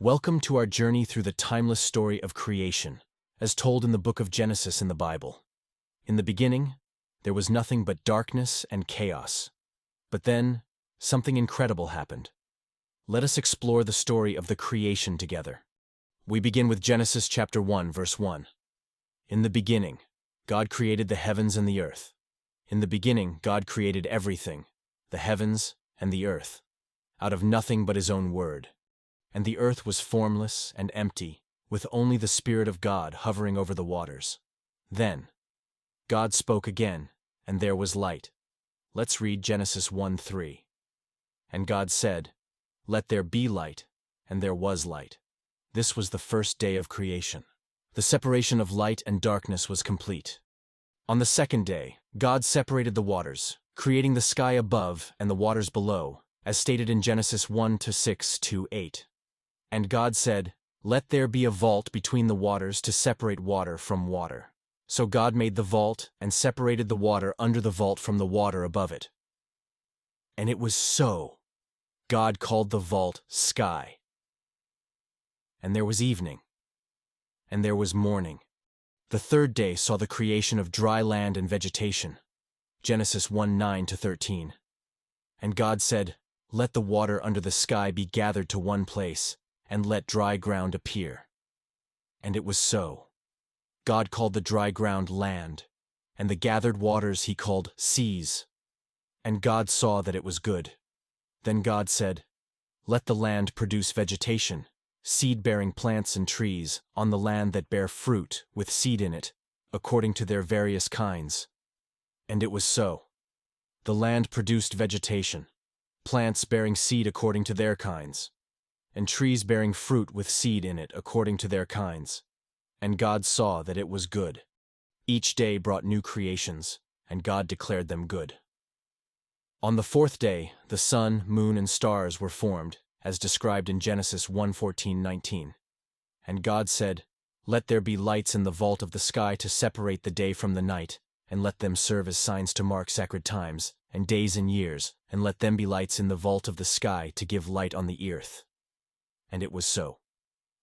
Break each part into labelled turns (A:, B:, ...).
A: Welcome to our journey through the timeless story of creation, as told in the book of Genesis in the Bible. In the beginning, there was nothing but darkness and chaos. But then, something incredible happened. Let us explore the story of the creation together. We begin with Genesis chapter 1, verse 1. In the beginning, God created the heavens and the earth. In the beginning, God created everything, the heavens and the earth, out of nothing but His own word. And the earth was formless and empty, with only the Spirit of God hovering over the waters. Then, God spoke again, and there was light. Let's read Genesis 1:3. And God said, "Let there be light," and there was light. This was the first day of creation. The separation of light and darkness was complete. On the second day, God separated the waters, creating the sky above and the waters below, as stated in Genesis 1:6-8. And God said, "Let there be a vault between the waters to separate water from water." So God made the vault and separated the water under the vault from the water above it. And it was so. God called the vault sky. And there was evening, and there was morning. The third day saw the creation of dry land and vegetation. Genesis 1:9-13. And God said, "Let the water under the sky be gathered to one place, and let dry ground appear." And it was so. God called the dry ground land, and the gathered waters He called seas. And God saw that it was good. Then God said, "Let the land produce vegetation, seed-bearing plants and trees, on the land that bear fruit, with seed in it, according to their various kinds." And it was so. The land produced vegetation, plants bearing seed according to their kinds, and trees bearing fruit with seed in it according to their kinds. And God saw that it was good. Each day brought new creations, and God declared them good. On the fourth day, the sun, moon, and stars were formed, as described in Genesis 1:14-19. And God said, "Let there be lights in the vault of the sky to separate the day from the night, and let them serve as signs to mark sacred times, and days and years, and let them be lights in the vault of the sky to give light on the earth." And it was so.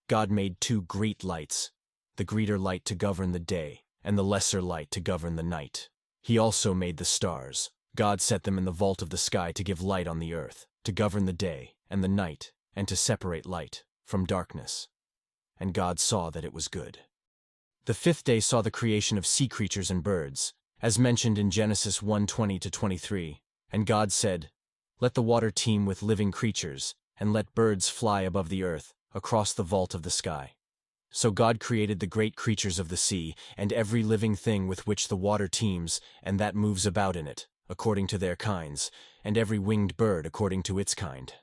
A: God made two great lights, the greater light to govern the day, and the lesser light to govern the night. He also made the stars. God set them in the vault of the sky to give light on the earth, to govern the day and the night, and to separate light from darkness. And God saw that it was good. The fifth day saw the creation of sea creatures and birds, as mentioned in Genesis 1:20-23. And God said, "Let the water teem with living creatures, and let birds fly above the earth, across the vault of the sky." So God created the great creatures of the sea, and every living thing with which the water teems, and that moves about in it, according to their kinds, and every winged bird according to its kind.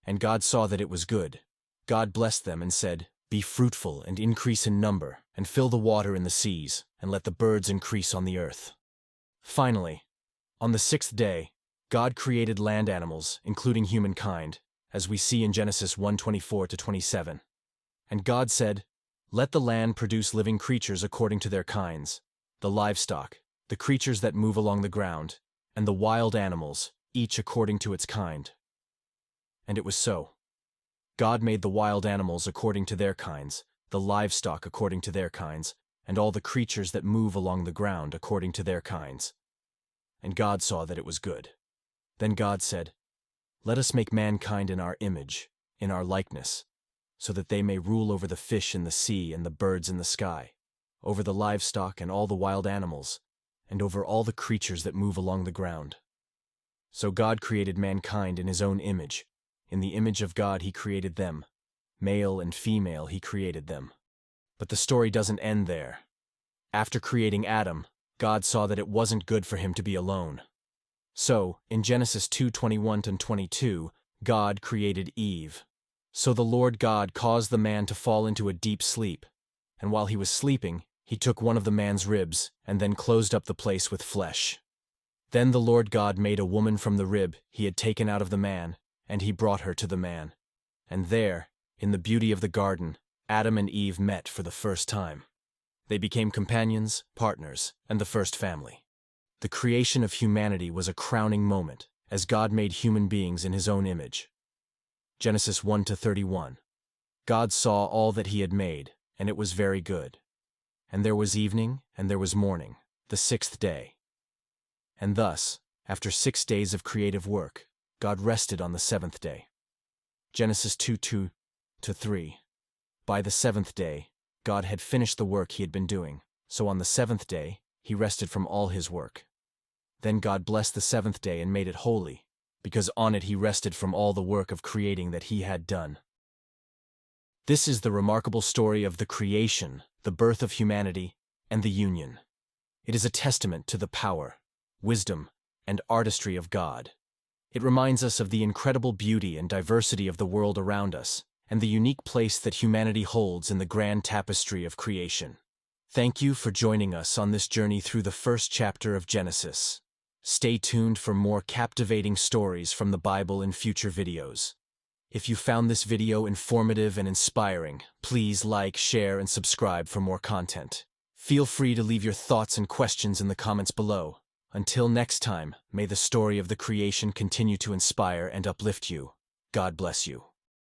A: And God saw that it was good. God blessed them and said, "Be fruitful and increase in number, and fill the water in the seas, and let the birds increase on the earth." Finally, on the sixth day, God created land animals, including humankind, as we see in Genesis 1:24-27. And God said, "Let the land produce living creatures according to their kinds, the livestock, the creatures that move along the ground, and the wild animals, each according to its kind." And it was so. God made the wild animals according to their kinds, the livestock according to their kinds, and all the creatures that move along the ground according to their kinds. And God saw that it was good. Then God said, "Let us make mankind in our image, in our likeness, so that they may rule over the fish in the sea and the birds in the sky, over the livestock and all the wild animals, and over all the creatures that move along the ground." So God created mankind in His own image. In the image of God He created them. Male and female He created them. But the story doesn't end there. After creating Adam, God saw that it wasn't good for him to be alone. So, in Genesis 2:21-22, God created Eve. So the Lord God caused the man to fall into a deep sleep, and while he was sleeping, He took one of the man's ribs, and then closed up the place with flesh. Then the Lord God made a woman from the rib He had taken out of the man, and He brought her to the man. And there, in the beauty of the garden, Adam and Eve met for the first time. They became companions, partners, and the first family. The creation of humanity was a crowning moment, as God made human beings in His own image. Genesis 1-31. God saw all that he had made, and it was very good. And there was evening, and there was morning, the sixth day. And thus, after 6 days of creative work, God rested on the seventh day. Genesis 2:2-3. By the seventh day, God had finished the work he had been doing, so on the seventh day, he rested from all his work. Then God blessed the seventh day and made it holy, because on it he rested from all the work of creating that he had done. This is the remarkable story of the creation, the birth of humanity, and the union. It is a testament to the power, wisdom, and artistry of God. It reminds us of the incredible beauty and diversity of the world around us, and the unique place that humanity holds in the grand tapestry of creation. Thank you for joining us on this journey through the first chapter of Genesis. Stay tuned for more captivating stories from the Bible in future videos. If you found this video informative and inspiring, please like, share, and subscribe for more content. Feel free to leave your thoughts and questions in the comments below. Until next time, may the story of the creation continue to inspire and uplift you. God bless you.